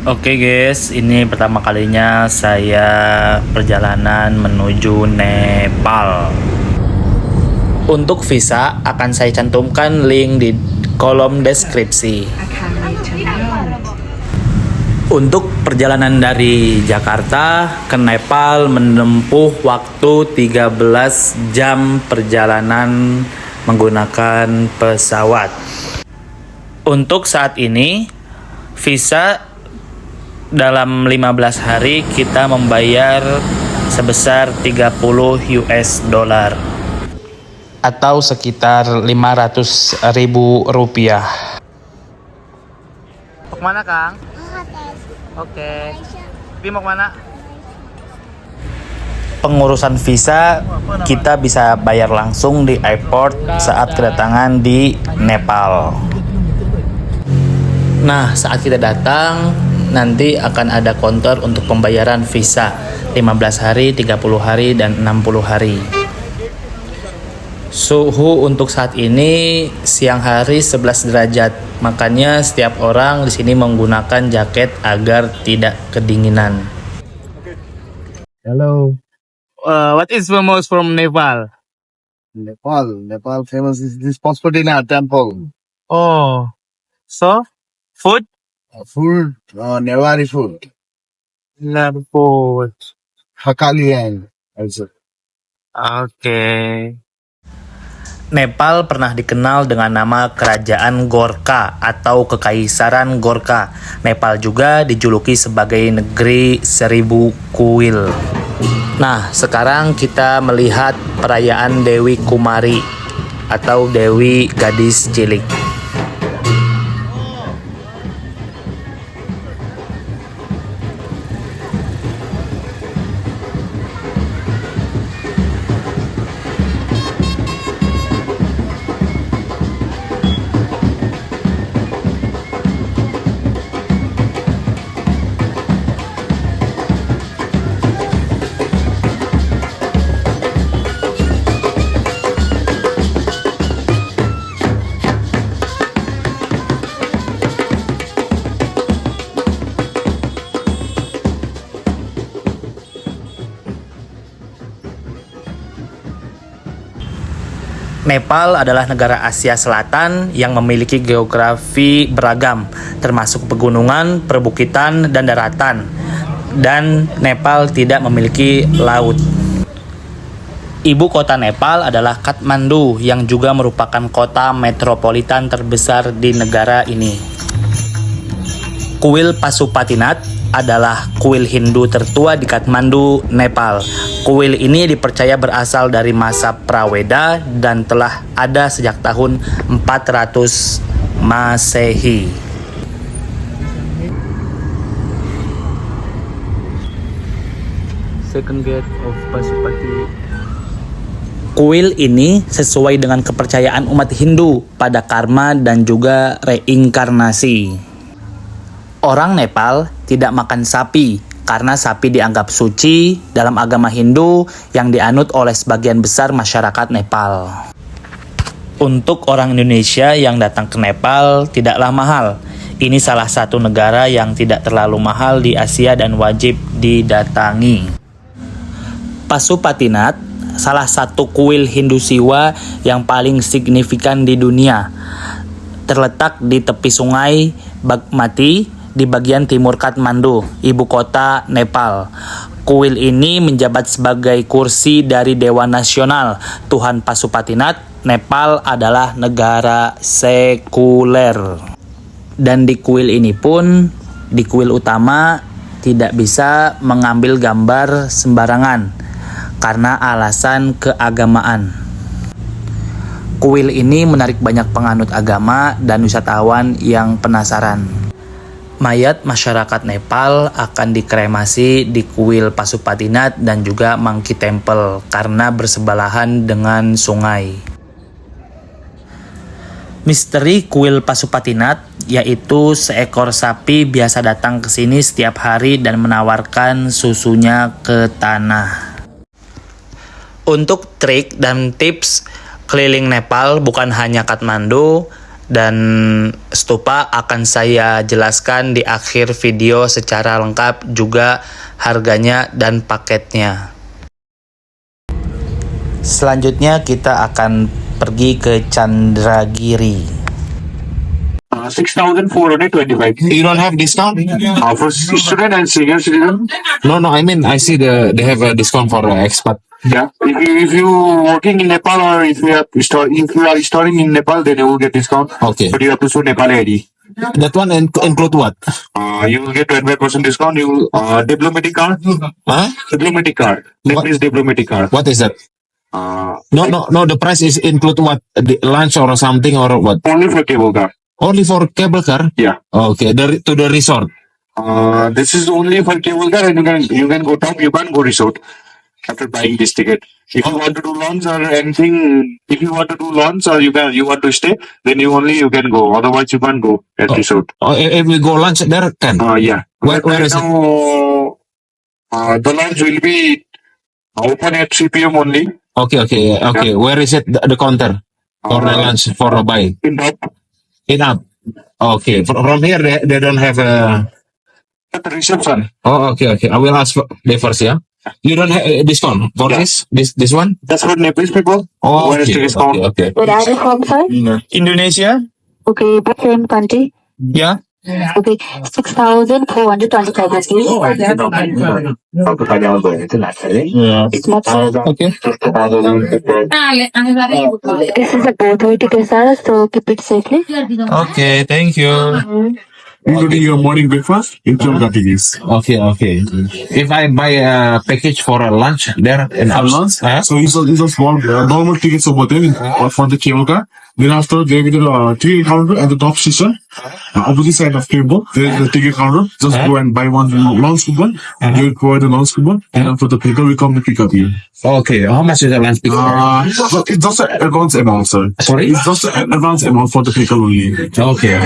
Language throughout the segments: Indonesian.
Oke guys, ini pertama kalinya saya perjalanan menuju Nepal. Untuk visa akan saya cantumkan link di kolom deskripsi. Untuk perjalanan dari Jakarta ke Nepal menempuh waktu 13 jam perjalanan menggunakan pesawat. Untuk saat ini, visa dalam 15 hari kita membayar sebesar 30 US dollar atau sekitar 500.000 rupiah. Mau kemana Kang? Oke. Tapi mau kemana? Pengurusan visa kita bisa bayar langsung di airport saat kedatangan di Nepal. Nah, saat kita datang nanti akan ada counter untuk pembayaran visa 15 hari, 30 hari, dan 60 hari. Suhu untuk saat ini siang hari 11 derajat. Makanya setiap orang di sini menggunakan jaket agar tidak kedinginan. Hello. What is famous from Nepal? Nepal famous is this Pashupatinath temple. Oh, so food? Food, Newari food. Food. Hakalian also. Oke. Nepal pernah dikenal dengan nama Kerajaan Gorkha atau Kekaisaran Gorkha. Nepal juga dijuluki sebagai negeri 1000 kuil. Nah, sekarang kita melihat perayaan Dewi Kumari atau Dewi Gadis Cilik. Nepal adalah negara Asia Selatan yang memiliki geografi beragam, termasuk pegunungan, perbukitan, dan daratan. Dan Nepal tidak memiliki laut. Ibu kota Nepal adalah Kathmandu yang juga merupakan kota metropolitan terbesar di negara ini. Kuil Pashupatinath adalah kuil Hindu tertua di Kathmandu, Nepal. Kuil ini dipercaya berasal dari masa Praweda dan telah ada sejak tahun 400 Masehi. Second gate of Pashupati. Kuil ini sesuai dengan kepercayaan umat Hindu pada karma dan juga reinkarnasi. Orang Nepal tidak makan sapi karena sapi dianggap suci dalam agama Hindu yang dianut oleh sebagian besar masyarakat Nepal. Untuk orang Indonesia yang datang ke Nepal tidaklah mahal. Ini salah satu negara yang tidak terlalu mahal di Asia dan wajib didatangi. Pashupatinath, salah satu kuil Hindu Siwa yang paling signifikan di dunia, terletak di tepi sungai Bagmati di bagian timur Kathmandu, ibu kota Nepal. Kuil ini menjabat sebagai kursi dari Dewa Nasional Tuhan Pashupatinath. Nepal adalah negara sekuler. Dan di kuil ini pun, di kuil utama, tidak bisa mengambil gambar sembarangan karena alasan keagamaan. Kuil ini menarik banyak penganut agama dan wisatawan yang penasaran. Mayat masyarakat Nepal akan dikremasi di kuil Pashupatinath dan juga Monkey Temple karena bersebelahan dengan sungai. Misteri kuil Pashupatinath yaitu seekor sapi biasa datang ke sini setiap hari dan menawarkan susunya ke tanah. Untuk trik dan tips keliling Nepal bukan hanya Kathmandu, Dan stupa akan saya jelaskan di akhir video secara lengkap juga harganya dan paketnya. Selanjutnya kita akan pergi ke Chandragiri. 6,425. You don't have discount? For student and senior citizen. No, I mean I see they have a discount for expat. Yeah. If you working in Nepal or if you are storing in Nepal, then you will get discount. Okay. But you have to show Nepal ID. That one include what? You will get 25% discount. You will diplomatic card. Huh? Diplomatic card. Nepalese diplomatic card. What is that? Like No. The price is include what? The lunch or something or what? only for cable car. Only for cable car? Yeah. Okay. To the resort. This is only for cable car, and you can go top. You can't go resort after buying this ticket. If you want to do launch or anything, if you want to do launch or you want to stay, then you can go. Otherwise, you can't go at resort. Oh, if we go lunch there, can? Yeah. Where Right is it? now, the launch will be open at 3 p.m. only. Okay. Where is it? The counter for the lunch for a buy. In top It up. Okay. From here they don't have a. at the reception. Oh, okay. I will ask for the first, yeah. You don't have a discount for Yeah. this one? That's for Nepalese people. Oh, Where is okay. the discount? Okay. Where are you from, sir? Indonesia? Okay, but same country. Ya. Okay, 6,425 rupees. It's much. Okay. This is a both-way ticket, sir, so keep it safely. Oke, thank you. Including your morning breakfast in 12 categories. Okay. If I buy a package for a lunch there in Lunch. Huh? So it's a small normal tickets over there for the cable car. Then after they will a ticket counter at the top station, opposite side of cable. There is a ticket counter. Just go and buy one lunch coupon. You will provide the lunch coupon, and after the picker will come to pick up you. Okay. How much is the lunch pick? But it's just an advance amount, sir. Sorry? It's just an advance amount for the picker only. Okay.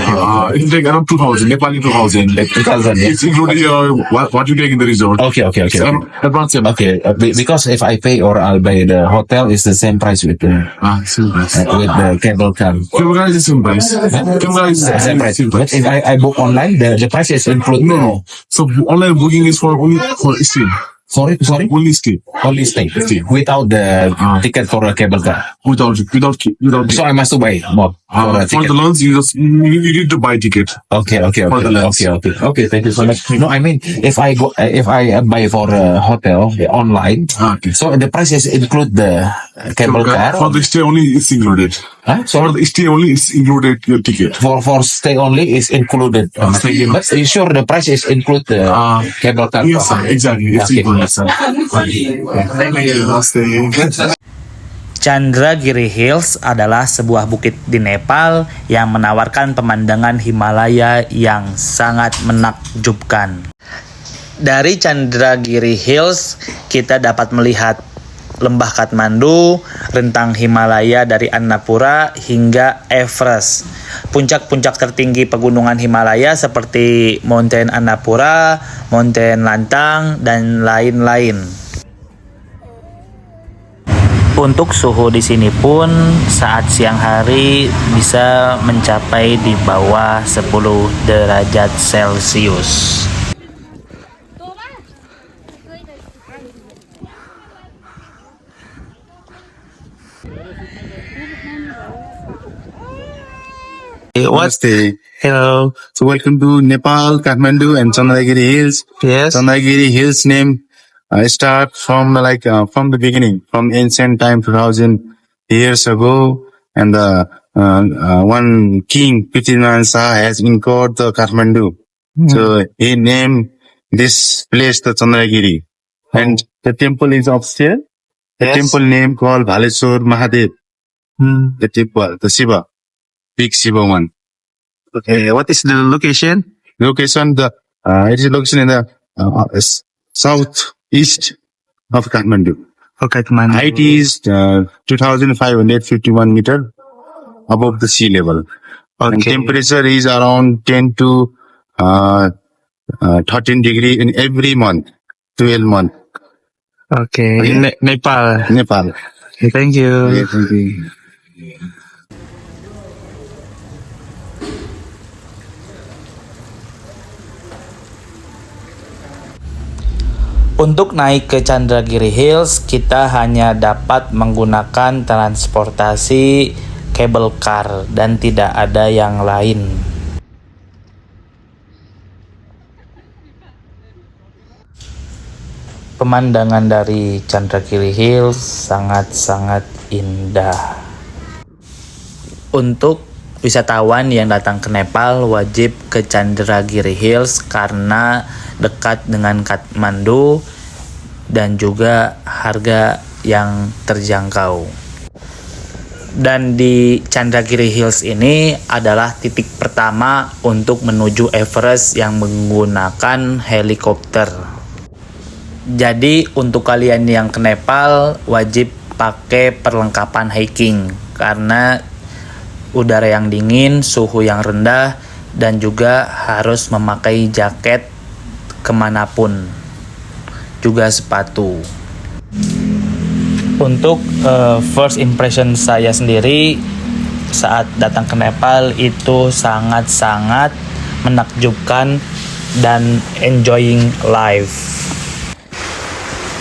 It will take around 2,000, Nepali 2,000. 2,000, yeah. It's including what you take in the resort. Okay. It's advance amount. Okay. Because if I pay or I'll buy the hotel, it's the same price with the Same price. cable car. Camera is the same price. Camera is the Same price. same But price. if I book online, the price is included. No. So online booking is for only for stay. Sorry. Only stay. Only stay without the ticket for a cable car. Without. So I must buy more for a For ticket. the lunch, you need to buy ticket. Okay. For the lunch. Okay. Thank you so much. No, I mean if I buy for a hotel online, Okay. so the price is include the cable car. For the stay only is included. Huh? For the stay only is included your ticket. For stay only is included. Stay But you sure the price is include the cable car? Yes, sir. Exactly. It's Okay. included, sir. Namaste. Chandragiri Hills adalah sebuah bukit di Nepal yang menawarkan pemandangan Himalaya yang sangat menakjubkan. Dari Chandragiri Hills, kita dapat melihat lembah Kathmandu, rentang Himalaya dari Annapura hingga Everest. Puncak-puncak tertinggi pegunungan Himalaya seperti Mountain Annapura, Mountain Lantang, dan lain-lain. Untuk suhu di sini pun saat siang hari bisa mencapai di bawah 10 derajat Celcius. Namaste. Hello. So welcome to Nepal, Kathmandu, and Chandragiri Hills. Yes. Chandragiri Hills name start from from the beginning, from ancient time, 2,000 years ago, and one king, Prithviraj Shah, has conquered the Kathmandu. So he named this place the Chandragiri, and the temple is upstairs. The temple name called Bhaleshwar Mahadev. The temple, the Shiva, big Shiva one. Okay, what is the location? Location, it is location in the southeast of Kathmandu. Okay, teman. Height is 2,551 meter above the sea level. And Okay. temperature is around 10 to 13 degree in every month, 12 month. Okay, Okay. Nepal. Nepal. Thank you. Okay, thank you. Untuk naik ke Chandragiri Hills, kita hanya dapat menggunakan transportasi cable car dan tidak ada yang lain. Pemandangan dari Chandragiri Hills sangat-sangat indah. Untuk wisatawan yang datang ke Nepal wajib ke Chandragiri Hills karena dekat dengan Kathmandu dan juga harga yang terjangkau. Dan di Chandragiri Hills ini adalah titik pertama untuk menuju Everest yang menggunakan helikopter. Jadi untuk kalian yang ke Nepal wajib pakai perlengkapan hiking karena udara yang dingin, suhu yang rendah, dan juga harus memakai jaket kemanapun, juga sepatu. Untuk first impression saya sendiri saat datang ke Nepal itu sangat-sangat menakjubkan dan enjoying life.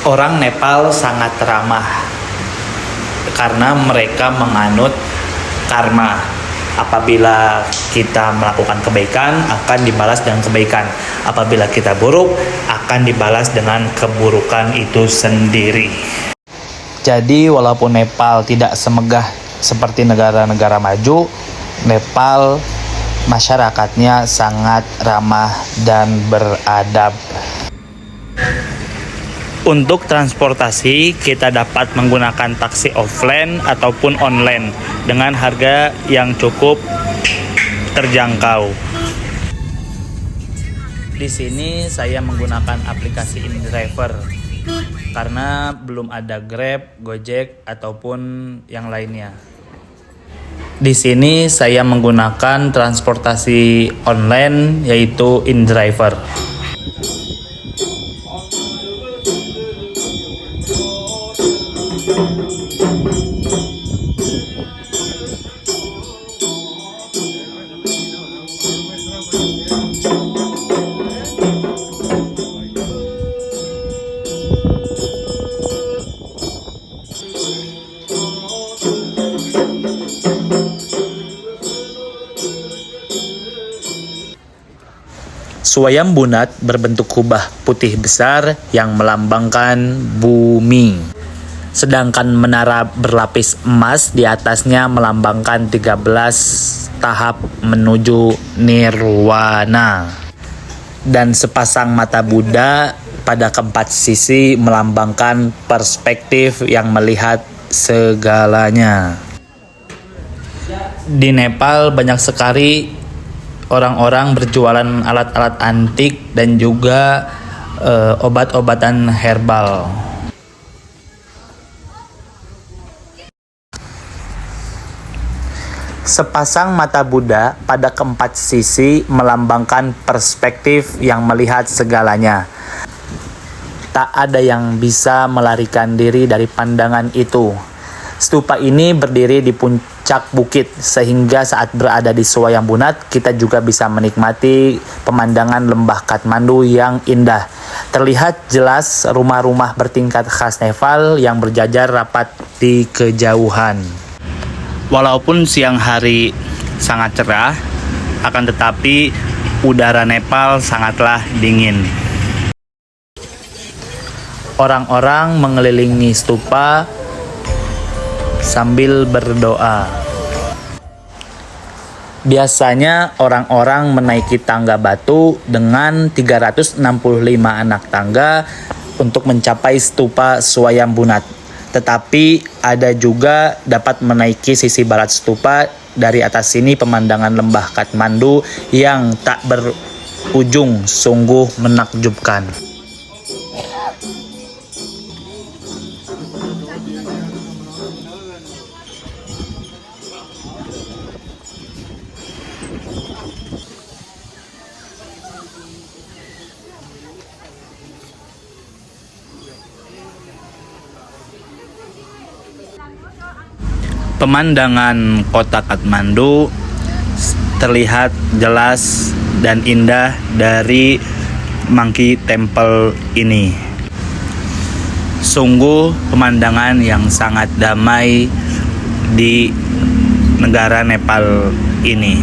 Orang Nepal sangat ramah karena mereka menganut karma. Apabila kita melakukan kebaikan, akan dibalas dengan kebaikan. Apabila kita buruk, akan dibalas dengan keburukan itu sendiri. Jadi, walaupun Nepal tidak semegah seperti negara-negara maju, Nepal masyarakatnya sangat ramah dan beradab. Untuk transportasi, kita dapat menggunakan taksi offline ataupun online dengan harga yang cukup terjangkau. Di sini saya menggunakan aplikasi InDriver karena belum ada Grab, Gojek ataupun yang lainnya. Di sini saya menggunakan transportasi online yaitu InDriver. Swayambunat berbentuk kubah putih besar yang melambangkan bumi. Sedangkan menara berlapis emas di atasnya melambangkan 13 tahap menuju nirwana. Dan sepasang mata Buddha pada keempat sisi melambangkan perspektif yang melihat segalanya. Di Nepal banyak sekali orang-orang berjualan alat-alat antik dan juga obat-obatan herbal. Sepasang mata Buddha pada keempat sisi melambangkan perspektif yang melihat segalanya. Tak ada yang bisa melarikan diri dari pandangan itu. Stupa ini berdiri di puncak bukit sehingga saat berada di Swayambunat kita juga bisa menikmati pemandangan lembah Kathmandu yang indah. Terlihat jelas rumah-rumah bertingkat khas Nepal yang berjajar rapat di kejauhan. Walaupun siang hari sangat cerah, akan tetapi udara Nepal sangatlah dingin. Orang-orang mengelilingi stupa sambil berdoa. Biasanya orang-orang menaiki tangga batu dengan 365 anak tangga untuk mencapai stupa Swayambunat. Tetapi ada juga dapat menaiki sisi barat stupa. Dari atas sini pemandangan lembah Kathmandu yang tak berujung sungguh menakjubkan. Pemandangan kota Kathmandu terlihat jelas dan indah dari Monkey Temple ini. Sungguh pemandangan yang sangat damai di negara Nepal ini.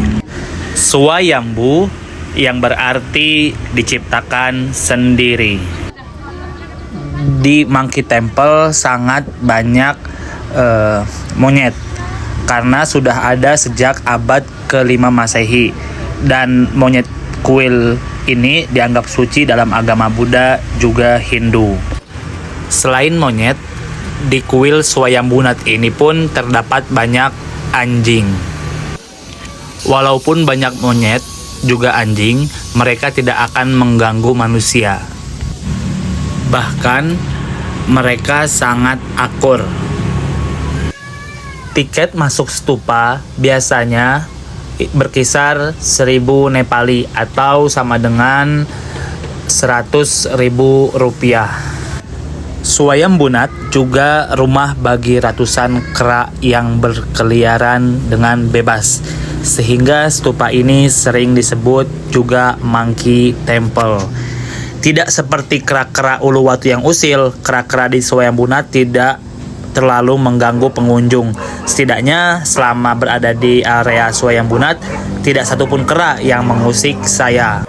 Swayambhu yang berarti diciptakan sendiri. Di Monkey Temple sangat banyak monyet karena sudah ada sejak abad ke-5 Masehi, dan monyet kuil ini dianggap suci dalam agama Buddha juga Hindu. Selain monyet, di kuil Swayambhunath ini pun terdapat banyak anjing. Walaupun banyak monyet juga anjing, mereka tidak akan mengganggu manusia. Bahkan mereka sangat akur. Tiket masuk stupa biasanya berkisar 1.000 Nepali atau sama dengan 100.000 rupiah. Swayambhunath juga rumah bagi ratusan kera yang berkeliaran dengan bebas, sehingga stupa ini sering disebut juga Monkey Temple. Tidak seperti kera-kera Uluwatu yang usil, kera-kera di Swayambhunath tidak terlalu mengganggu pengunjung. Setidaknya selama berada di area Swayambhunath, tidak satupun kera yang mengusik saya.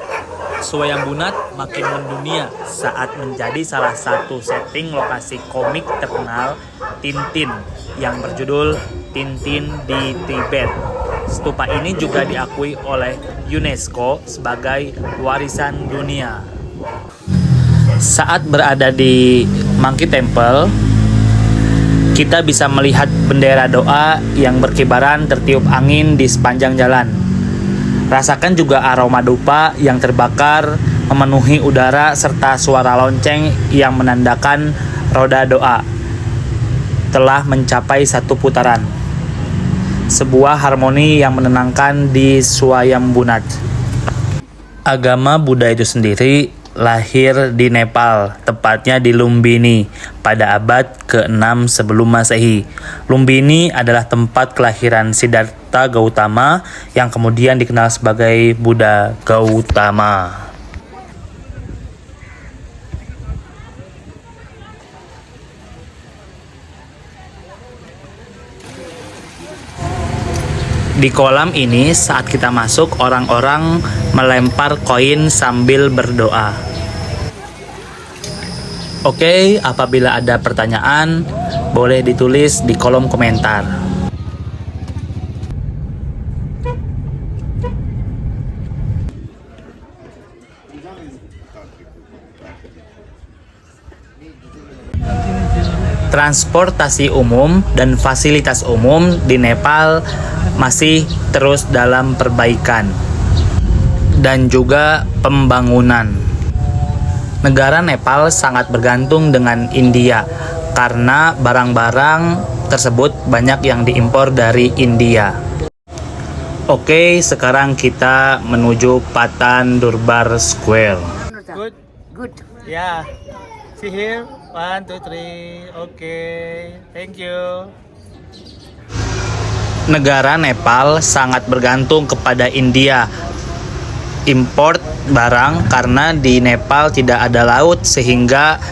Swayambhunath makin mendunia saat menjadi salah satu setting lokasi komik terkenal Tintin yang berjudul Tintin di Tibet. Stupa ini juga diakui oleh UNESCO sebagai warisan dunia. Saat berada di Monkey Temple, kita bisa melihat bendera doa yang berkibaran tertiup angin di sepanjang jalan. Rasakan juga aroma dupa yang terbakar memenuhi udara serta suara lonceng yang menandakan roda doa telah mencapai 1 putaran. Sebuah harmoni yang menenangkan di Swayambhunath. Agama Buddha itu sendiri lahir di Nepal, tepatnya di Lumbini pada abad ke-6 sebelum Masehi. Lumbini adalah tempat kelahiran Siddhartha Gautama yang kemudian dikenal sebagai Buddha Gautama. Di kolam ini saat kita masuk, orang-orang melempar koin sambil berdoa. Oke, apabila ada pertanyaan, boleh ditulis di kolom komentar. Transportasi umum dan fasilitas umum di Nepal masih terus dalam perbaikan dan juga pembangunan. Negara Nepal sangat bergantung dengan India karena barang-barang tersebut banyak yang diimpor dari India. Oke, sekarang kita menuju Patan Durbar Square. Good. Yeah. See here. 1, 2, 3. Okay. Thank you. Negara Nepal sangat bergantung kepada India import barang karena di Nepal tidak ada laut sehingga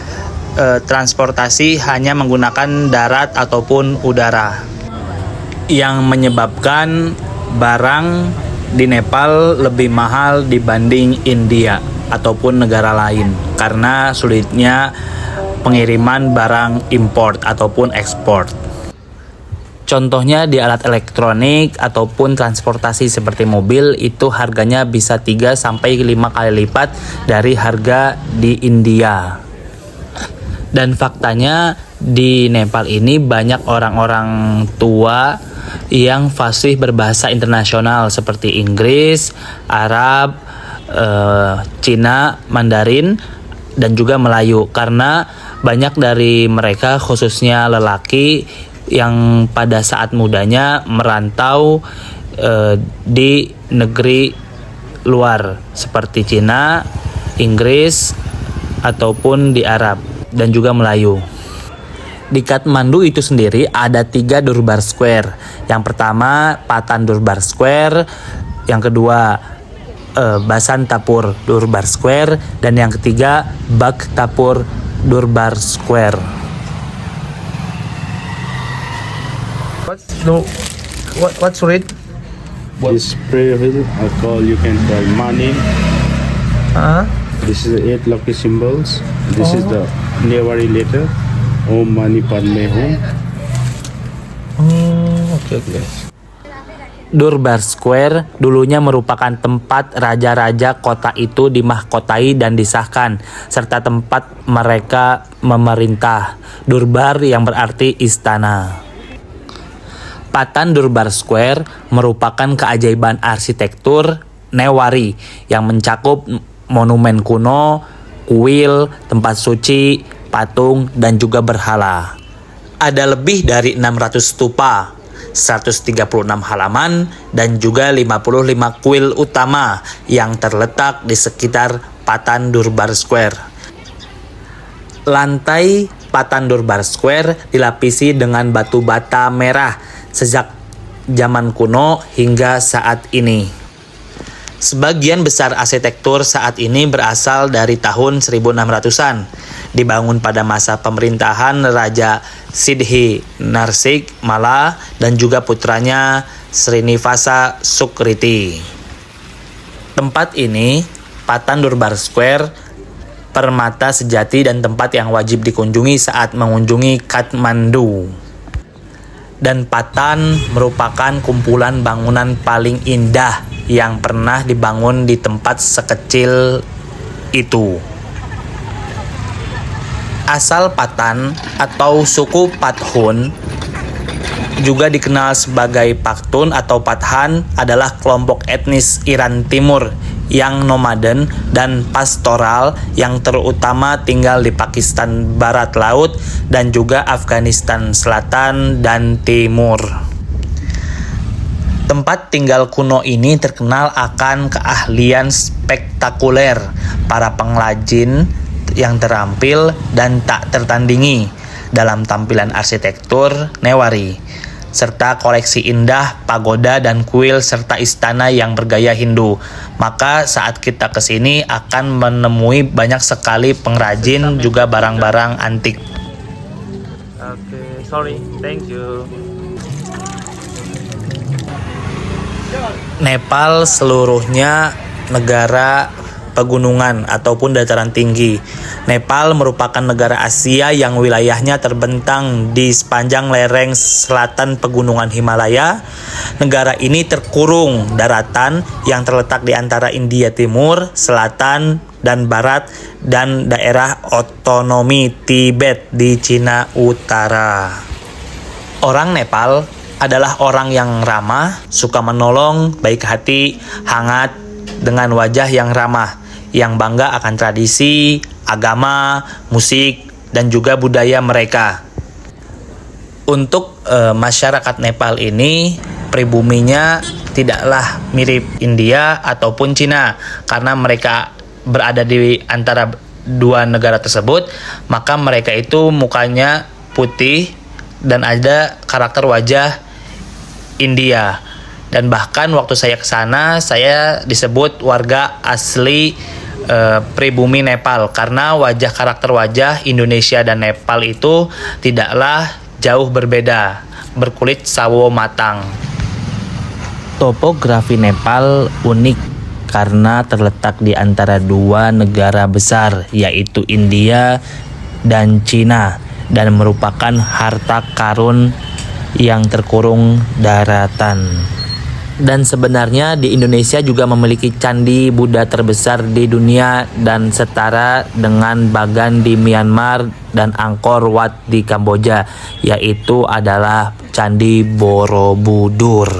transportasi hanya menggunakan darat ataupun udara, yang menyebabkan barang di Nepal lebih mahal dibanding India ataupun negara lain karena sulitnya pengiriman barang import ataupun ekspor. Contohnya di alat elektronik ataupun transportasi seperti mobil, itu harganya bisa 3-5 kali lipat dari harga di India. Dan faktanya di Nepal ini banyak orang-orang tua yang fasih berbahasa internasional seperti Inggris, Arab, Cina, Mandarin, dan juga Melayu, karena banyak dari mereka khususnya lelaki yang pada saat mudanya merantau di negeri luar seperti Cina, Inggris, ataupun di Arab dan juga Melayu. Di Kathmandu itu sendiri ada 3 Durbar Square. Yang pertama Patan Durbar Square, yang kedua Basantapur Durbar Square, dan yang ketiga Bhaktapur Durbar Square. No, what's it? This prayer wheel you can call money. This is the 8 lucky symbols. This is the Newari letter. Om Mani Padme Hum. Oke. Durbar Square dulunya merupakan tempat raja-raja kota itu dimahkotai dan disahkan, serta tempat mereka memerintah. Durbar yang berarti istana. Patan Durbar Square merupakan keajaiban arsitektur Newari yang mencakup monumen kuno, kuil, tempat suci, patung, dan juga berhala. Ada lebih dari 600 stupa, 136 halaman, dan juga 55 kuil utama yang terletak di sekitar Patan Durbar Square. Lantai Patan Durbar Square dilapisi dengan batu bata merah sejak zaman kuno hingga saat ini. Sebagian besar arsitektur saat ini berasal dari tahun 1600-an, dibangun pada masa pemerintahan Raja Sidhi Narsingh Malla dan juga putranya Srinivasa Sukriti. Tempat ini, Patan Durbar Square, permata sejati dan tempat yang wajib dikunjungi saat mengunjungi Kathmandu. Dan Patan merupakan kumpulan bangunan paling indah yang pernah dibangun di tempat sekecil itu. Asal Patan atau suku Pathun, juga dikenal sebagai Paktun atau Pathan, adalah kelompok etnis Iran Timur yang nomaden dan pastoral yang terutama tinggal di Pakistan Barat Laut dan juga Afghanistan Selatan dan Timur. Tempat tinggal kuno ini terkenal akan keahlian spektakuler para pengrajin yang terampil dan tak tertandingi dalam tampilan arsitektur Newari, serta koleksi indah pagoda dan kuil serta istana yang bergaya Hindu. Maka saat kita kesini akan menemui banyak sekali pengrajin juga barang-barang antik. Oke, sorry, thank you. Nepal seluruhnya negara pegunungan ataupun dataran tinggi. Nepal merupakan negara Asia yang wilayahnya terbentang di sepanjang lereng selatan pegunungan Himalaya. Negara ini terkurung daratan yang terletak di antara India Timur, Selatan, dan Barat dan daerah otonomi Tibet di Cina Utara. Orang Nepal adalah orang yang ramah, suka menolong, baik hati, hangat, dengan wajah yang ramah, yang bangga akan tradisi, agama, musik, dan juga budaya mereka. Untuk masyarakat Nepal ini, pribuminya tidaklah mirip India ataupun Cina, karena mereka berada di antara dua negara tersebut, maka mereka itu mukanya putih dan ada karakter wajah India. Dan bahkan waktu saya ke sana, saya disebut warga asli pribumi Nepal karena karakter wajah Indonesia dan Nepal itu tidaklah jauh berbeda, berkulit sawo matang. Topografi Nepal unik karena terletak di antara dua negara besar, yaitu India dan Cina, dan merupakan harta karun yang terkurung daratan. Dan sebenarnya di Indonesia juga memiliki candi Buddha terbesar di dunia dan setara dengan Bagan di Myanmar dan Angkor Wat di Kamboja, yaitu adalah Candi Borobudur.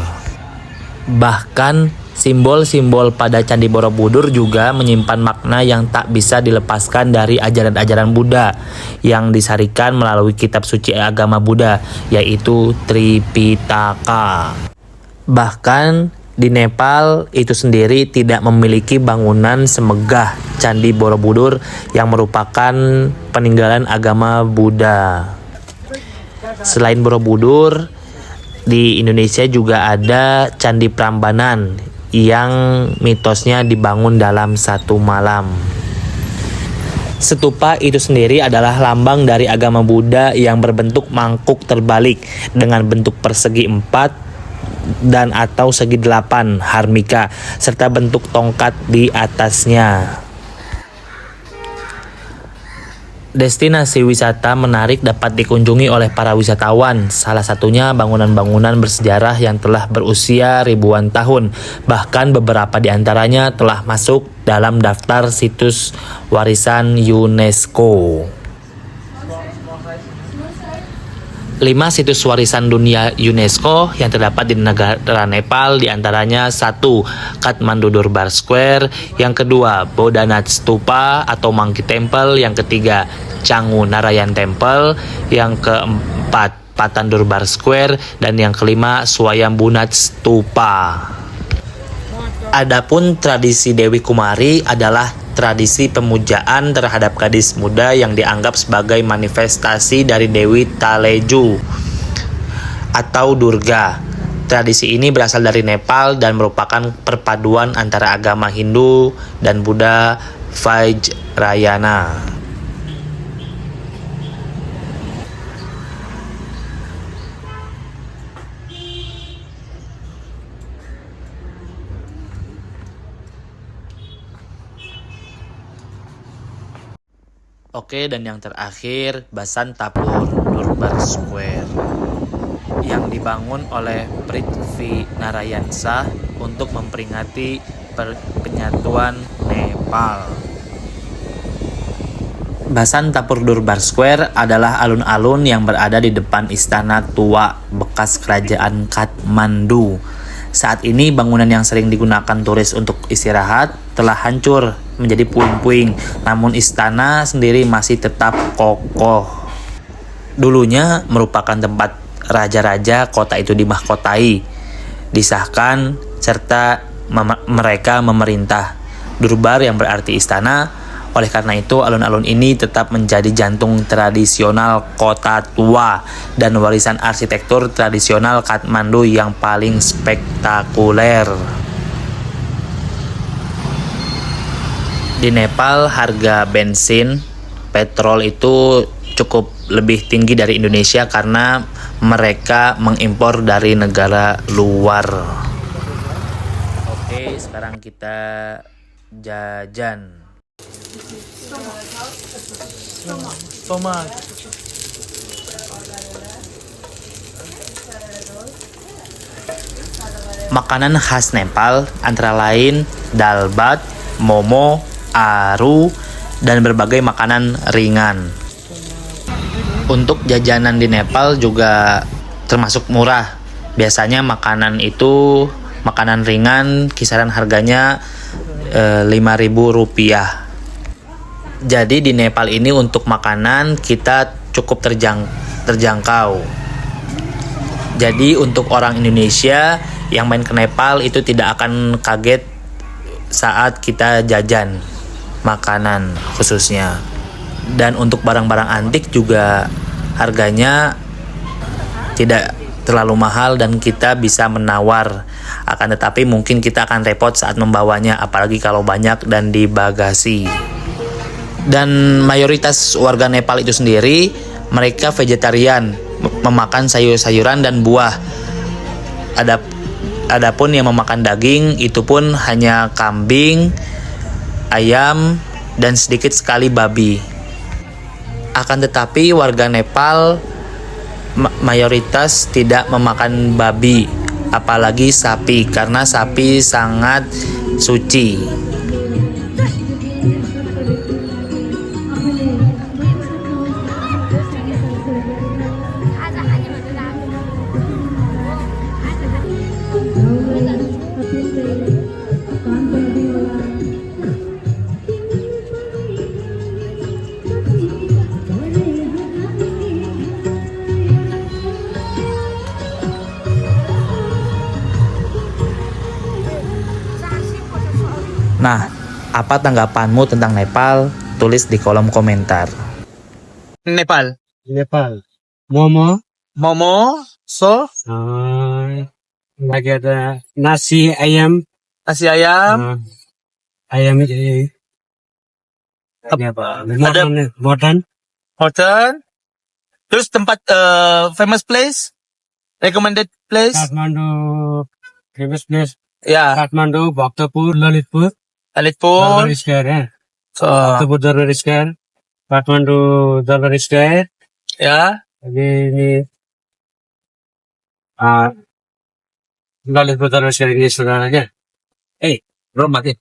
Bahkan simbol-simbol pada Candi Borobudur juga menyimpan makna yang tak bisa dilepaskan dari ajaran-ajaran Buddha yang disarikan melalui kitab suci agama Buddha, yaitu Tripitaka. Bahkan di Nepal itu sendiri tidak memiliki bangunan semegah Candi Borobudur yang merupakan peninggalan agama Buddha. Selain Borobudur, di Indonesia juga ada Candi Prambanan yang mitosnya dibangun dalam satu malam. Stupa itu sendiri adalah lambang dari agama Buddha yang berbentuk mangkuk terbalik dengan bentuk persegi 4 dan atau segi 8 harmika serta bentuk tongkat di atasnya. Destinasi wisata menarik dapat dikunjungi oleh para wisatawan, salah satunya bangunan-bangunan bersejarah yang telah berusia ribuan tahun, bahkan beberapa di antaranya telah masuk dalam daftar situs warisan UNESCO. 5 situs warisan dunia UNESCO yang terdapat di negara Nepal diantaranya 1. Kathmandu Durbar Square, yang kedua Bodhanath Stupa atau Monkey Temple, yang ketiga Canggu Narayan Temple, yang keempat Patan Durbar Square, dan yang kelima Swayambhunath Stupa. Adapun tradisi Dewi Kumari adalah tradisi pemujaan terhadap gadis muda yang dianggap sebagai manifestasi dari Dewi Taleju atau Durga. Tradisi ini berasal dari Nepal dan merupakan perpaduan antara agama Hindu dan Buddha Vajrayana. Oke, dan yang terakhir Basan Tapur Durbar Square yang dibangun oleh Prithvi Narayan Shah untuk memperingati penyatuan Nepal. Basan Tapur Durbar Square adalah alun-alun yang berada di depan istana tua bekas kerajaan Kathmandu. Saat ini bangunan yang sering digunakan turis untuk istirahat telah hancur menjadi puing-puing, namun istana sendiri masih tetap kokoh. Dulunya merupakan tempat raja-raja kota itu dimahkotai, disahkan, serta mereka memerintah. Durbar yang berarti istana. Oleh karena itu, alun-alun ini tetap menjadi jantung tradisional kota tua dan warisan arsitektur tradisional Kathmandu yang paling spektakuler. Di Nepal, harga bensin, petrol itu cukup lebih tinggi dari Indonesia karena mereka mengimpor dari negara luar. Oke, sekarang kita jajan. Tomat. Makanan khas Nepal antara lain dalbat, momo, aru, dan berbagai makanan ringan. Untuk jajanan di Nepal juga termasuk murah. Biasanya makanan ringan kisaran harganya Rp5.000. Jadi di Nepal ini untuk makanan kita cukup terjangkau. Jadi untuk orang Indonesia yang main ke Nepal itu tidak akan kaget saat kita jajan makanan khususnya. Dan untuk barang-barang antik juga harganya tidak terlalu mahal dan kita bisa menawar. Akan tetapi mungkin kita akan repot saat membawanya, apalagi kalau banyak dan di bagasi. Dan mayoritas warga Nepal itu sendiri mereka vegetarian, memakan sayur-sayuran dan buah. Adapun yang memakan daging itu pun hanya kambing, ayam, dan sedikit sekali babi. Akan tetapi warga Nepal mayoritas tidak memakan babi, apalagi sapi, karena sapi sangat suci. Nah, apa tanggapanmu tentang Nepal? Tulis di kolom komentar. Nepal. Nepal. Momo. Momo, so, Lagi ada nasi ayam. nasi ayam, Ayam Ini apa? Modern. Hotel. Terus tempat famous place, recommended place. Kathmandu, famous place. Ya, Kathmandu, Bhaktapur, Lalitpur. Lalitpur. Darbari Square, ya. So, Bhaktapur Darbari Square. Kathmandu Darbari Square. ya. Jadi ini Lalitpur Darbari Square ini saudaranya. Bro mati.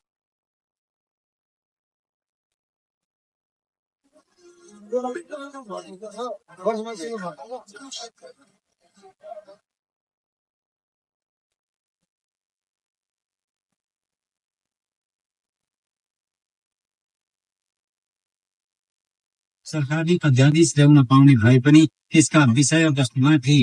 सरकारी पद्धति ल्याउन पाउने भए पनि यसका विषयवस्तुमाथि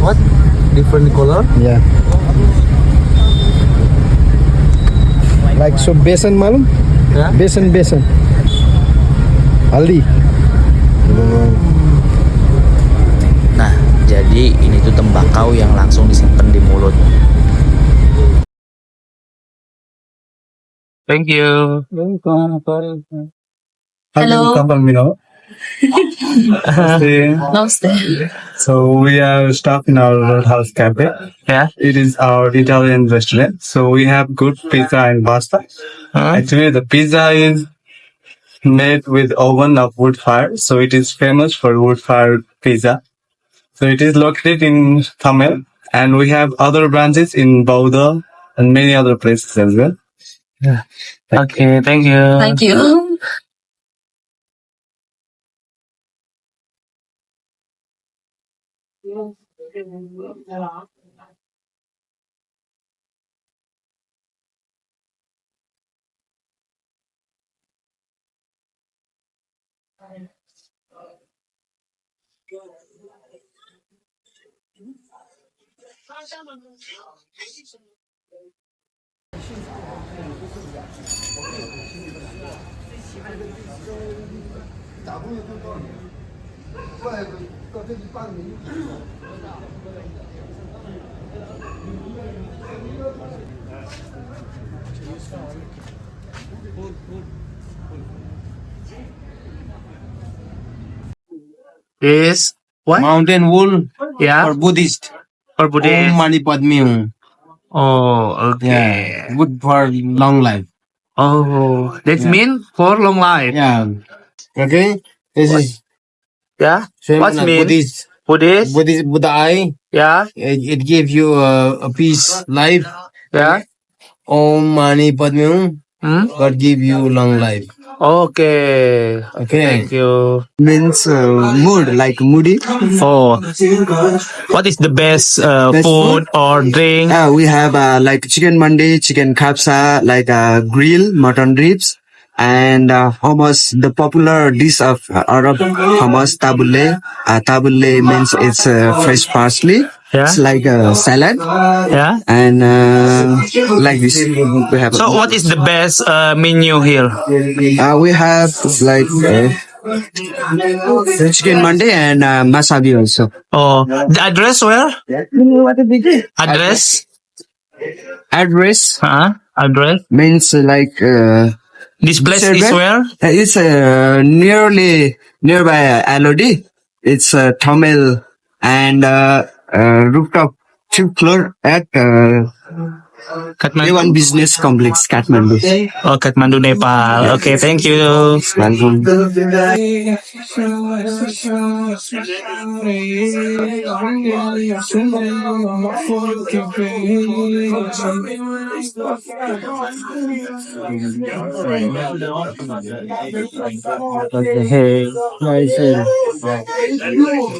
What? Different color? Yeah. Like so besan malum? Yeah. Besan. Haldi. Nah, jadi ini tuh tembakau yang langsung disimpan di mulut. Thank you. Hello. Namaste. So we are staff in our Roadhouse Cafe. Yeah. It is our Italian restaurant. So we have good pizza and pasta. Actually, the pizza is made with oven of wood fire. So it is famous for wood fire pizza. So it is located in Tamil, and we have other branches in Bauda and many other places as well. Okay, thank you. Thank you. Is what? Mountain wool Yeah, for Buddhist. for Buddhist. Om Mani Padme Hum. Oh, okay. Yeah. Good for long life. Oh, that Yeah. mean for long life. Yeah. Okay. This is Yeah. same What mean? Buddhist. Buddhist. Buddha eye. Yeah, It gives you a peace life. yeah. Om Mani Padme Hum. Hmm? God give you long life. Okay. Okay. Thank you. Means mood, like moody. Oh, what is the best Best food or drink? We have like chicken mandi, chicken kapsa, like grill, mutton ribs, and hummus. The popular dish of Arab hummus tabule. Tabule means it's fresh parsley. Yeah. It's like a salad, Yeah. and like this we have. So, what is the best menu here? We have like chicken mandi and masabi also. Oh, the address where? Address? Address Address? means like. This place is Servant? where? It's nearby Alodi. It's Tamil and rooftop 5th floor at Kathmandu. A1 Business Complex, Kathmandu. Oh, Kathmandu, Nepal. Okay, thank you. Welcome. Hey, nice.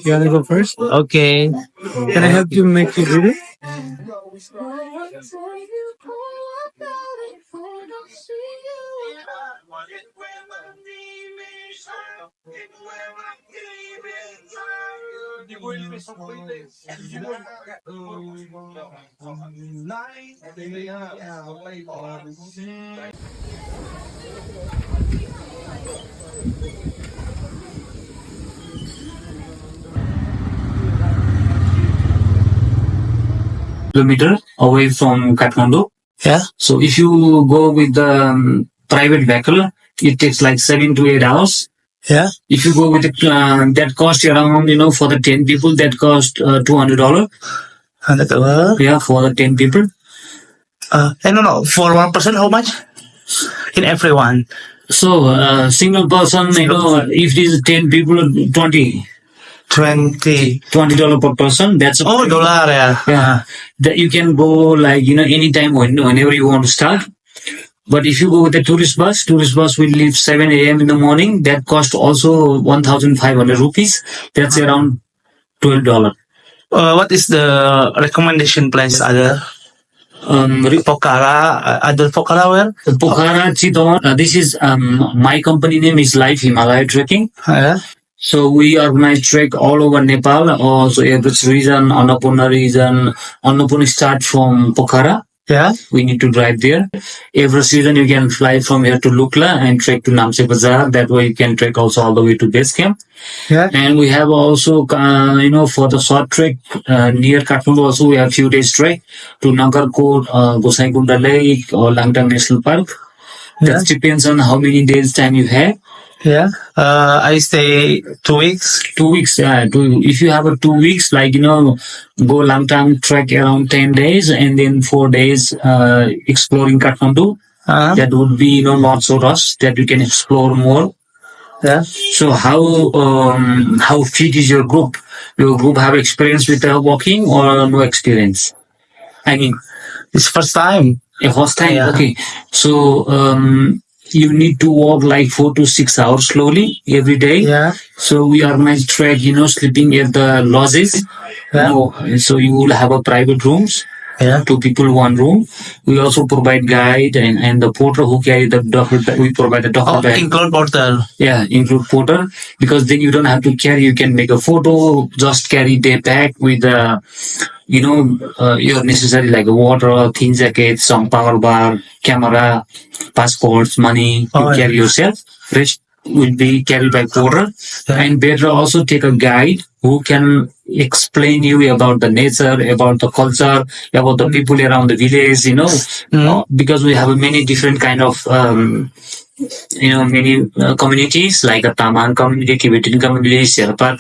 You wanna go first? Okay. Can I help you make your video? Kilometer away from Kathmandu. Yeah. So if you go with the private vehicle, it takes like 7 to 8 hours. Yeah. If you go with the, that cost around, for the 10 people, that cost $200. $100. Yeah, for the 10 people. No. For one person, how much? In everyone. So, single person, if it is 10 people, $20 per person. That's dollar. Yeah. That you can go anytime whenever you want to start. But if you go with a tourist bus will leave 7 a.m. in the morning. That cost also 1,500 rupees. That's around $12. What is the recommendation place? Other Pokhara, other Pokhara where? Pokhara, Chitwan. This is my company name is Life Himalaya Trekking. Yeah. So we organize trek all over Nepal, also Everest region, Annapurna region. Annapurna start from Pokhara. Yeah. We need to drive there. Everest region, you can fly from here to Lukla and trek to Namche Bazaar. That way you can trek also all the way to base camp. Yeah. And we have also, for the short trek near Kathmandu also we have few days trek to Nagarkot, Gosaikunda Lake or Langtang National Park. That depends on how many days time you have. Yeah. I stay 2 weeks. 2 weeks. Yeah. If you have 2 weeks, go Langtang trek around 10 days and then 4 days exploring Kathmandu. That would be not so rush. That you can explore more. Yeah. So how fit is your group? Your group have experience with walking or no experience? I mean, it's first time. First time. Yeah. Okay. So you need to walk like 4 to 6 hours slowly every day. Yeah. So we organize trek, sleeping at the lodges. Yeah. So you will have a private rooms. Yeah. 2 people, 1 room. We also provide guide and the porter who carry the duffel bag. We provide the duffel bag. Include porter. Yeah, include porter because then you don't have to carry. You can make a photo. Just carry day pack with your necessary like water, thin jacket, some power bar, camera, passports, money. You carry yourself. Rest will be carried by porter. Yeah. And better also take a guide who can explain you about the nature, about the culture, about the people around the village, because we have many different kind of, many communities like a Taman community, Tibetan community, Sherpa,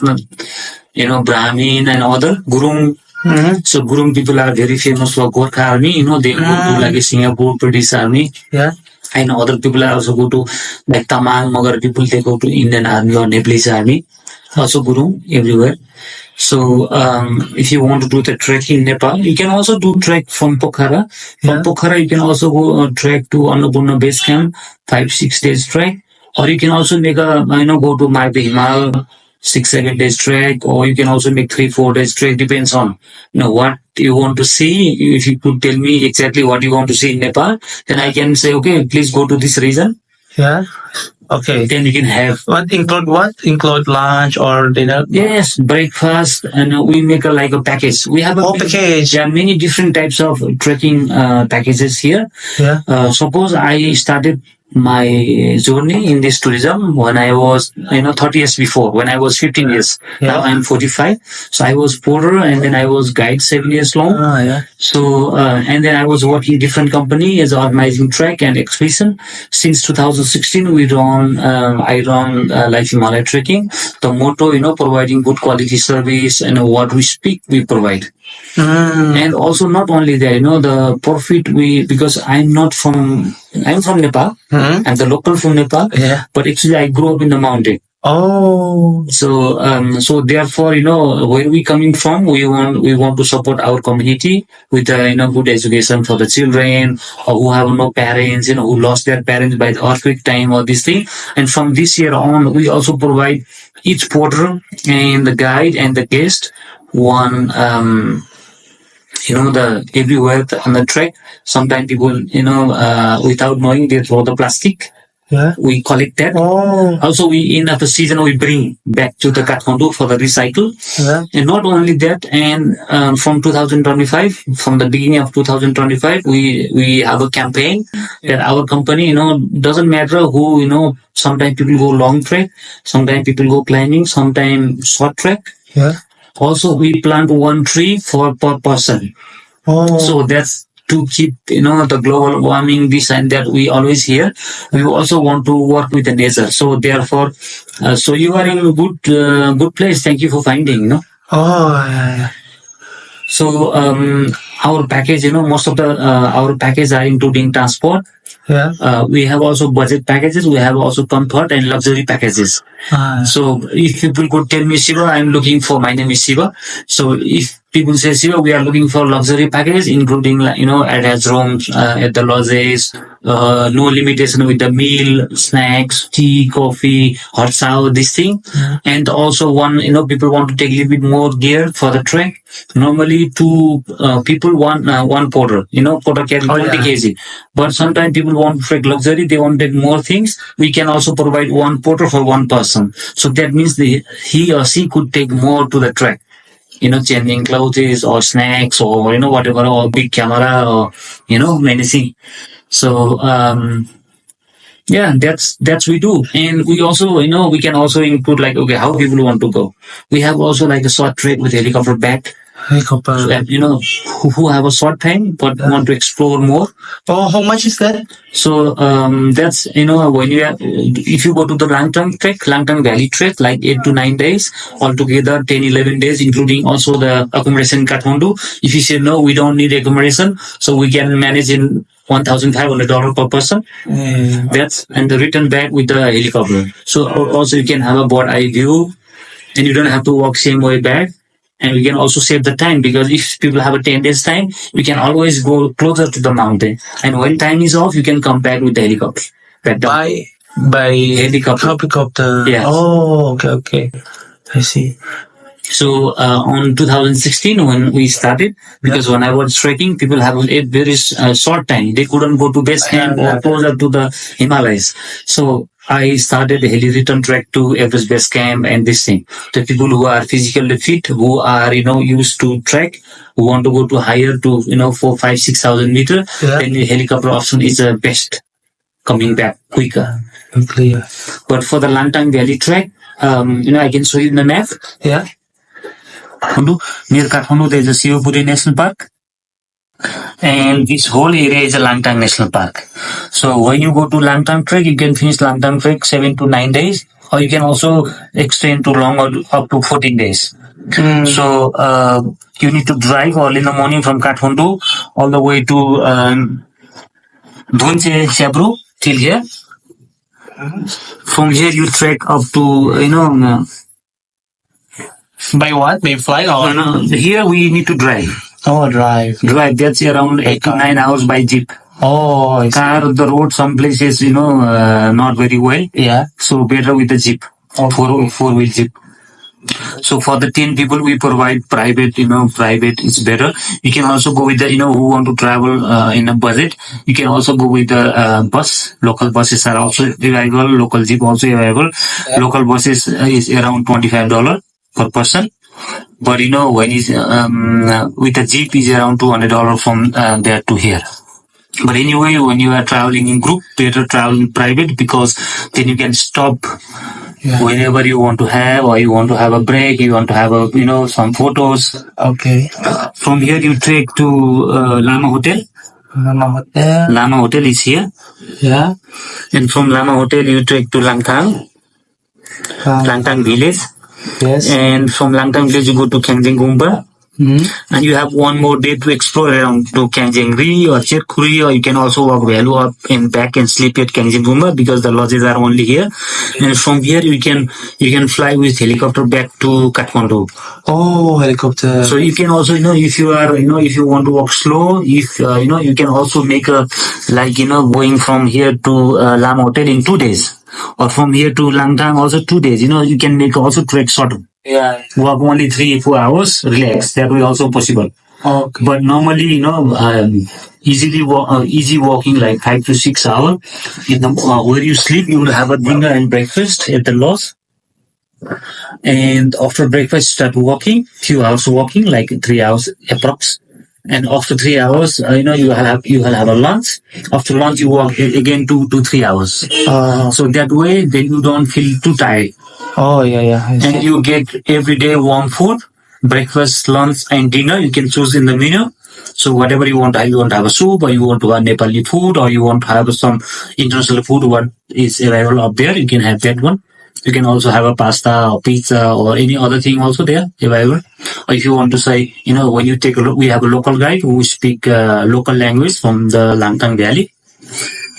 Brahmin and other Gurung. Mm-hmm. So Gurung people are very famous for Gorkha army, they go to like a Singapore British army. Yeah. And other people also go to like Tamang, Magar people, they go to Indian army or Nepalese army. Also Gurung everywhere. So if you want to do the trek in Nepal, you can also do trek from Pokhara. From Pokhara, you can also go trek to Annapurna base camp, 5-6 days trek. Or you can also make go to Marg the Himal, 6-7 days trek, or you can also make 3-4 days trek. Depends on what you want to see. If you could tell me exactly what you want to see in Nepal, then I can say, okay, please go to this region. Yeah. Okay. Then you can have what? Include lunch or dinner? Yes, breakfast, and we make a package. We have a package. There are many different types of trekking packages here. Yeah. Suppose I started my journey in this tourism when I was 30 years before, when I was 15 years. Now I'm 45. So I was porter and then I was guide 7 years long. So and then I was working different company as organizing trek and expedition. Since 2016 I run Life Himalaya Trekking. The motto providing good quality service and what we speak we provide. And also not only that, the profit because I'm from Nepal. I'm the local from Nepal. Yeah. But actually I grew up in the mountain. Oh. So therefore, where we coming from, we want to support our community with good education for the children, or who have no parents, who lost their parents by the earthquake time or this thing. And from this year on, we also provide each porter and the guide and the guest one, everywhere on the trek. Sometimes people, without knowing, they throw the plastic. Yeah. We collect that. Oh. Also, in the season, we bring back to the Kathmandu for the recycle. Yeah. And not only that, and from 2025, from the beginning of 2025, we have a campaign that our company, doesn't matter who, sometimes people go long trek, sometimes people go climbing, sometimes short trek. Yeah. Also, we plant one tree per person. Oh. So that's to keep, the global warming, this and that we always hear. We also want to work with the nature. So therefore, so you are in a good place. Thank you for finding, Oh, yeah. So, our package, most of the, our package are including transport. Yeah. We have also budget packages. We have also comfort and luxury packages. So if people could tell me, Shiva, I'm looking for, my name is Shiva. So if people say, Shiva, we are looking for luxury packages, including, attached rooms, at the lodges, no limitation with the meal, snacks, tea, coffee, hot shower, this thing. And also people want to take a little bit more gear for the trek. Normally two people, one porter, porter carry 20 kg. But sometimes people want to trek luxury, they want to take more things. We can also provide one porter for one person. So that means he or she could take more to the trek. Changing clothes or snacks or, whatever, or big camera or, many things. So, that's we do. And we also, we can also include how people want to go. We have also a short trek with helicopter back. Helicopter. So, who have a short time but want to explore more. Oh, how much is that? So, that's, when if you go to the Langtang trek, Langtang Valley trek, 8 to 9 days, altogether 10, 11 days, including also the accommodation in Kathmandu. If you say, no, we don't need accommodation, so we can manage in $1,500 per person. And the return back with the helicopter. So also you can have a bird eye view and you don't have to walk same way back. And we can also save the time, because if people have a 10 days time, we can always go closer to the mountain. And when time is off, you can come back with the helicopter. By helicopter. Yeah. Oh, okay. I see. So, on 2016, when we started, because when I was trekking, people have a very short time. They couldn't go to base camp or closer to the Himalayas. So, I started a heli return trek to Everest Base Camp and this thing. The people who are physically fit, who are, used to trek, who want to go to higher to, 4, 5, 6,000 meters, then the helicopter option is the best, coming back quicker. Clear. But for the Langtang Valley trek, I can show you the map. Yeah. Near Kathmandu, there is a Sivapuri National Park. And this whole area is a Langtang National Park. So when you go to Langtang trek, you can finish Langtang trek 7 to 9 days, or you can also extend to longer, up to 14 days. So you need to drive early in the morning from Kathmandu all the way to Dhunche Siabru till here. From here you trek up to by what? By flight or no? Here we need to drive. Oh, drive. That's around 8 to 9 hours by jeep. Oh, car, the road, some places, not very well. Yeah. So better with the jeep. Four-wheel jeep. So for the 10 people, we provide private, private is better. You can also go with the, who want to travel in a budget. You can also go with the bus. Local buses are also available. Local jeep also available. Yeah. Local buses is around $25 per person. But when is with the jeep is around $200 from there to here. But anyway, when you are traveling in group, better travel in private, because then you can stop whenever you want to have, or you want to have a break, you want to have a some photos. Okay. From here you trek to Lama Hotel. Lama Hotel is here. Yeah. And from Lama Hotel you trek to Langtang. Langtang village. Yes. And from Langtang village you go to Khengjin Gumba. and you have one more day to explore around to Kanjengri or Cherkuri, or you can also walk value up and back and sleep at Kanjengumba because the lodges are only here. And from here you can fly with helicopter back to Kathmandu. Oh, helicopter. So you can also, if you are, if you want to walk slow, if you can also make a going from here to Lam Hotel in 2 days, or from here to Langtang also 2 days. You can make also trek short. Yeah. Walk only 3-4 hours, relax. That will also possible. Okay. But normally, easy walking like 5 to 6 hours. Where you sleep, you will have a dinner and breakfast at the lodge. And after breakfast, start walking. Few hours walking, like 3 hours approx. And after 3 hours, you will have a lunch. After lunch, you walk again 2 to 3 hours. So that way, then you don't feel too tired. Oh, yeah. I see. And you get every day warm food, breakfast, lunch, and dinner. You can choose in the menu. So whatever you want to have a soup, or you want to have Nepali food, or you want to have some international food, what is available up there, you can have that one. You can also have a pasta or pizza or any other thing also there available. Or if you want to say, when you take a look, we have a local guide who speak local language from the Langtang Valley.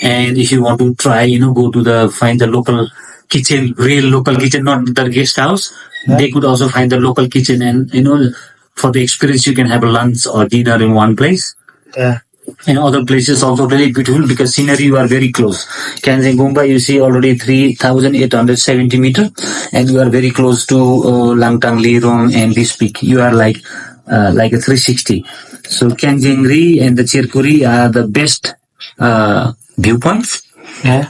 And if you want to try, go to find the local kitchen, real local kitchen, not the guest house. Yeah. They could also find the local kitchen, and for the experience, you can have a lunch or dinner in one place. Yeah. And other places also very beautiful because scenery you are very close. Kanjengumba, you see already 3,870 meters, and you are very close to Langtang, Lirong, and this peak. You are like a 360. So Kanjengri and the Cherkuri are the best viewpoints. Yeah.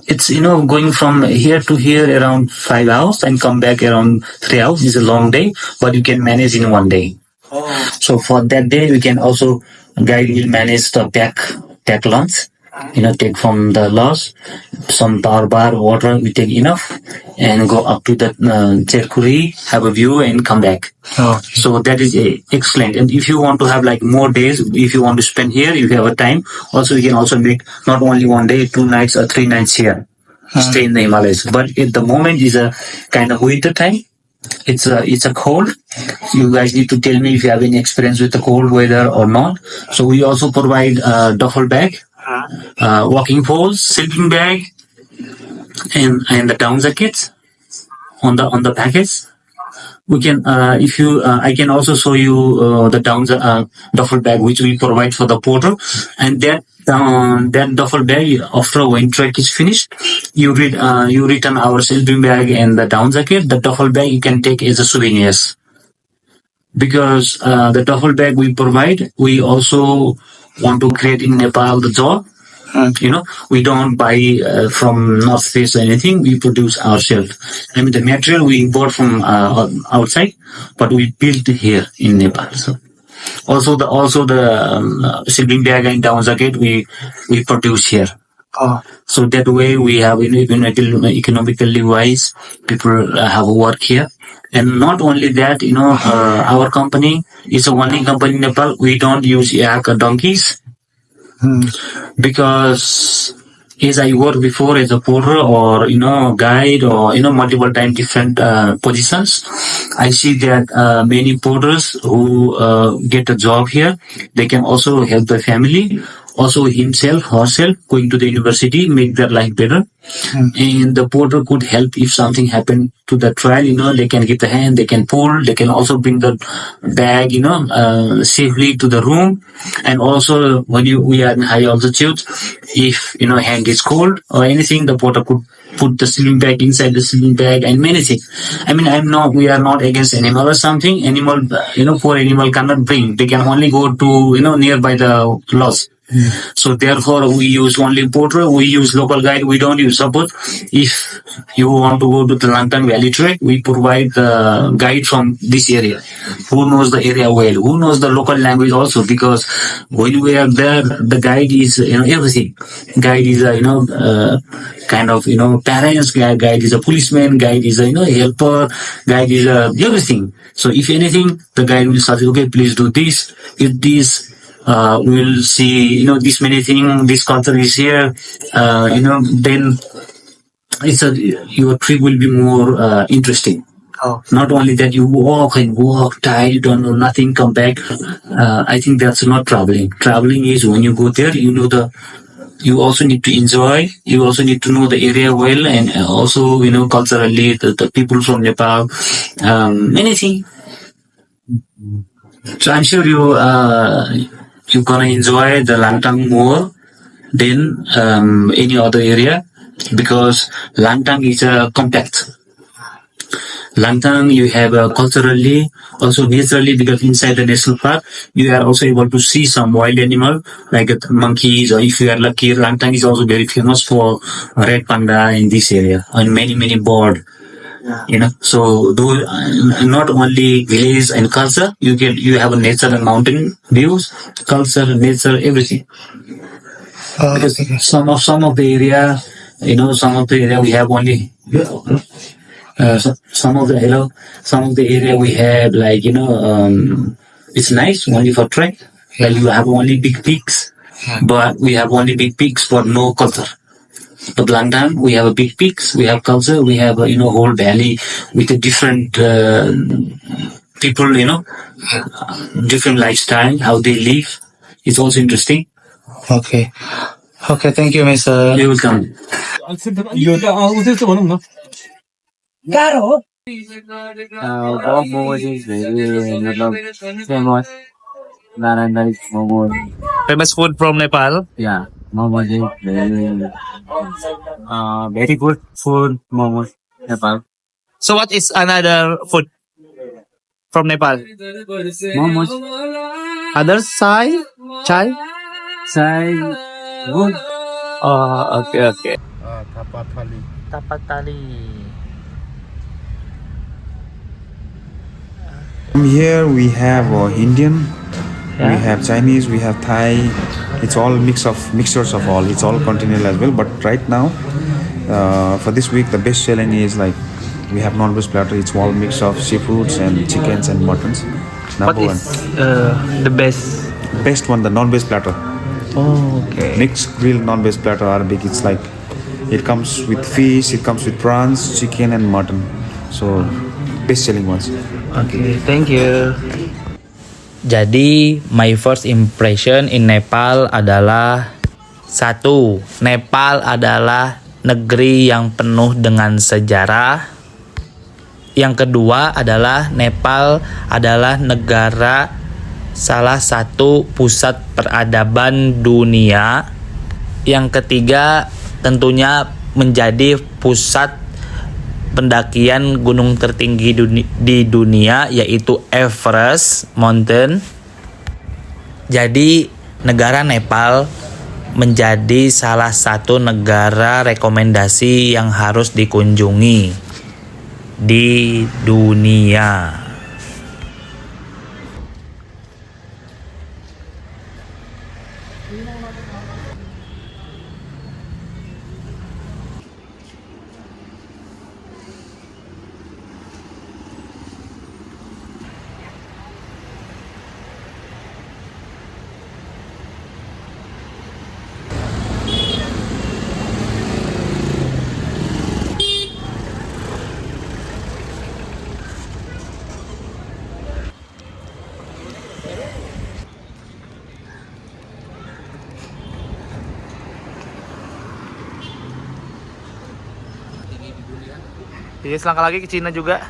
It's going from here to here around 5 hours and come back around 3 hours. It's a long day, but you can manage in 1 day. Oh. So for that day, we can also guide will manage the pack lunch. Take from the lodge some power bar, water. We take enough and go up to the Cherkuri, have a view, and come back. Oh. So that is excellent. And if you want to have more days, if you want to spend here, if you have a time, also you can also make not only 1 day, 2 nights or 3 nights here. Stay in the Himalayas. But at the moment is a kind of winter time. It's a cold. You guys need to tell me if you have any experience with the cold weather or not. So we also provide duffel bag, walking poles, sleeping bag, and the down jackets on the package. We can I can also show you the duffel bag which we provide for the porter, and that duffel bag, after when trek is finished, you return our sleeping bag and the down jacket. The duffel bag you can take as a souvenirs, because the duffel bag we provide, we also want to create in Nepal the job. We don't buy from North Face or anything. We produce ourselves. I mean, the material we import from outside, but we build here in Nepal. So also the sleeping bag and down jacket we produce here. Oh. So that way we have, even economically wise, people have work here. And not only that, our company is the only company in Nepal. We don't use yak or donkeys. Because as I worked before as a porter or guide or multiple time different positions, I see that many porters who get a job here, they can also help the family, also himself, herself, going to the university, make their life better. And the porter could help if something happened to the trial, they can give the hand, they can pull, they can also bring the bag, safely to the room. And also when we are in high altitude, if, hand is cold or anything, the porter could put the sleeping bag inside the sleeping bag and many things. I mean, we are not against animal or something. Animal, poor animal cannot bring. They can only go to, nearby the lodge. So therefore we use only porter, we use local guide, we don't use support. If you want to go to the Langtang Valley Trek, we provide the guide from this area, who knows the area well, who knows the local language also, because when we are there, the guide is, everything. Guide is a, kind of, parents, guide is a policeman, guide is a, helper, guide is everything. So if anything, the guide will say, okay, please do this, if this, we'll see, this many things, this culture is here, then your trip will be more interesting. Not only that, you walk and walk, tired, you don't know nothing, come back. I think that's not traveling. Traveling is when you go there, you also need to enjoy, you also need to know the area well, and also, culturally, the people from Nepal, anything. So I'm sure you're gonna enjoy the Langtang more than any other area, because Langtang is compact. Langtang, you have culturally, also naturally, because inside the national park, you are also able to see some wild animal like monkeys, or if you are lucky, Langtang is also very famous for red panda in this area, and many bird. So though not only village and culture, you have a nature and mountain views, culture, nature, everything. Because some of the area, we have only. Some of the area we have, like, it's nice only for trek. Like you have only big peaks, but we have only big peaks but no culture. But Langtang, we have a big peaks, we have culture, we have a whole valley with a different people, different lifestyle, how they live. It's also interesting. Okay. Okay, thank you, Mr. You will come. Pork momo is very famous. Naranda is momo. Famous food from Nepal. Yeah, momo is very good food. Momo, Nepal. So what is another food from Nepal? Momo, Others, chai? chai, good. Oh, okay. Tapat thali. Tapat tali. Here we have Indian, we have Chinese, we have Thai. It's all mixtures of all. It's all continental as well. But right now, for this week, the best selling is like we have non-veg platter. It's all mix of seafoods and chickens and muttons. What Number one, is the best? one, the non-veg platter. Oh, okay. Mixed grilled non-veg platter Arabic. It's like it comes with fish, it comes with prawns, chicken and mutton. So best selling ones. Okay, thank you. Jadi, my first impression in Nepal adalah satu, Nepal adalah negeri yang penuh dengan sejarah. Yang kedua adalah Nepal adalah negara salah satu pusat peradaban dunia. Yang ketiga tentunya menjadi pusat pendakian gunung tertinggi di dunia, yaitu Everest Mountain. Jadi negara Nepal menjadi salah satu negara rekomendasi yang harus dikunjungi di dunia. Jadi selangkah lagi ke Cina juga.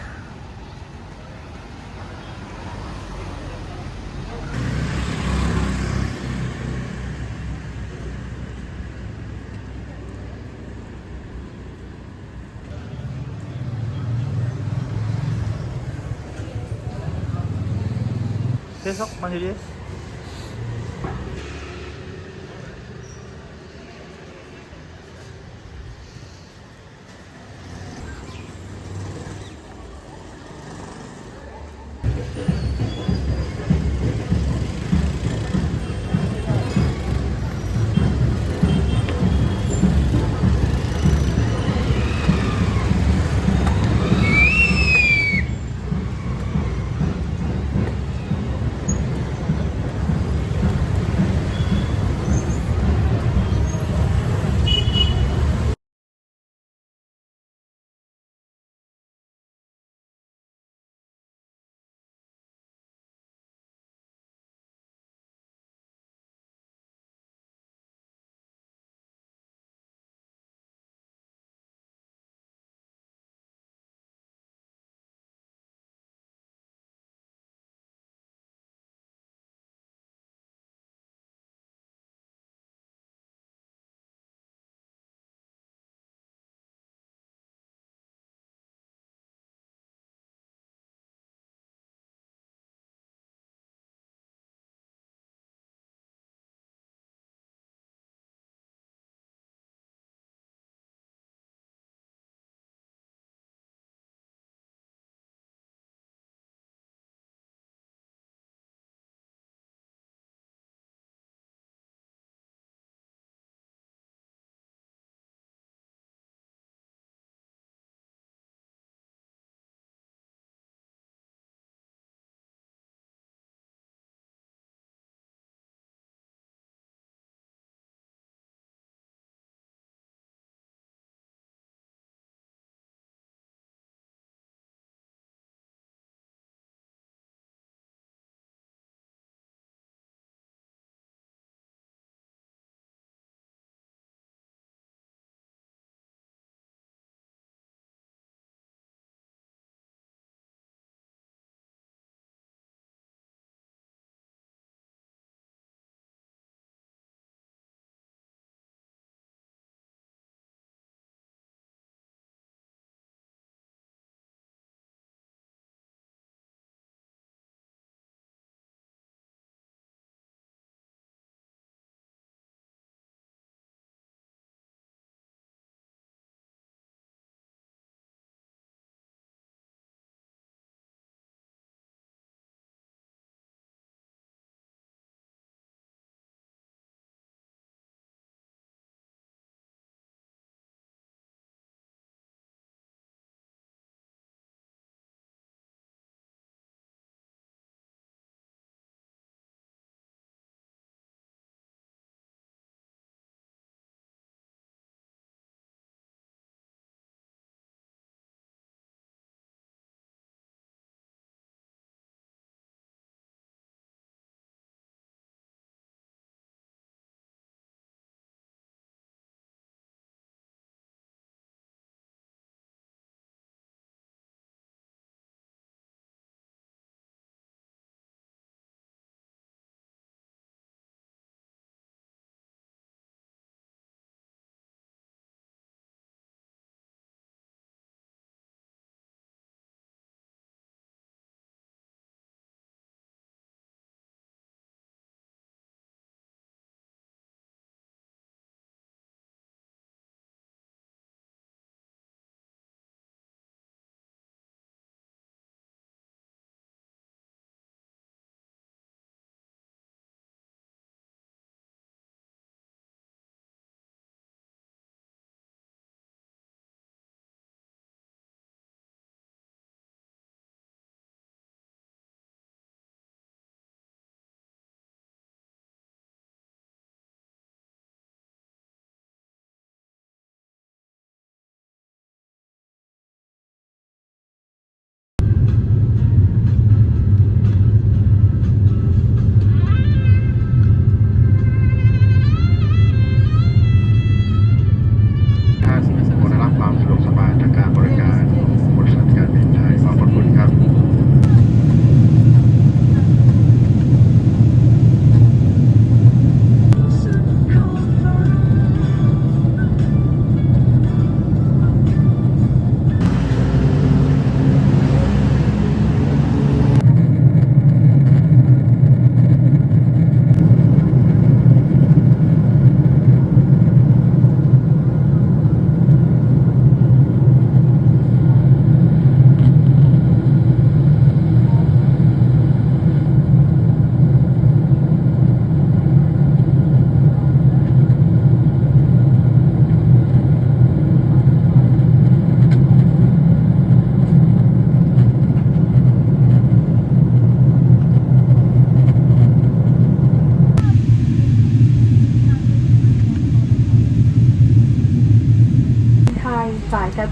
Besok masih dia.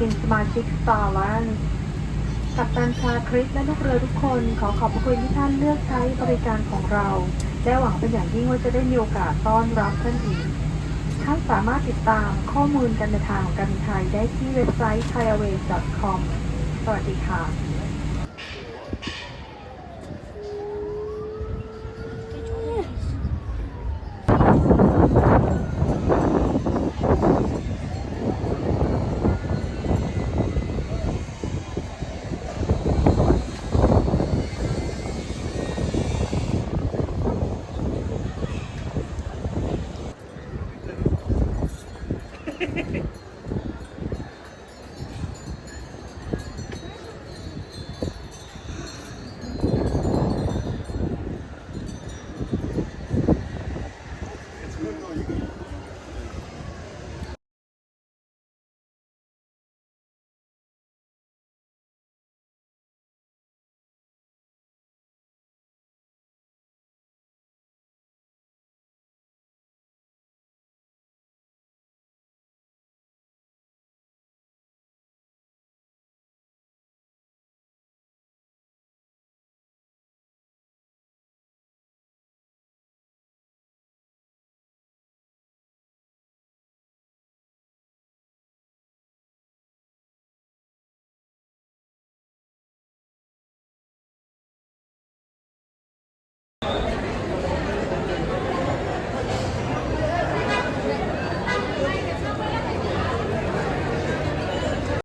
เป็นสมาชิก Star Alliance กัปตันชาคริสและลูกเรือทุกคนขอขอบพระคุณที่ท่านเลือกใช้บริการของเราและหวังเป็นอย่างยิ่งว่าจะได้มีโอกาสต้อนรับท่านอีกท่านสามารถติดตามข้อมูลการเดินทางของการบินไทยได้ที่เว็บไซต์ thaiairways.com สวัสดีค่ะ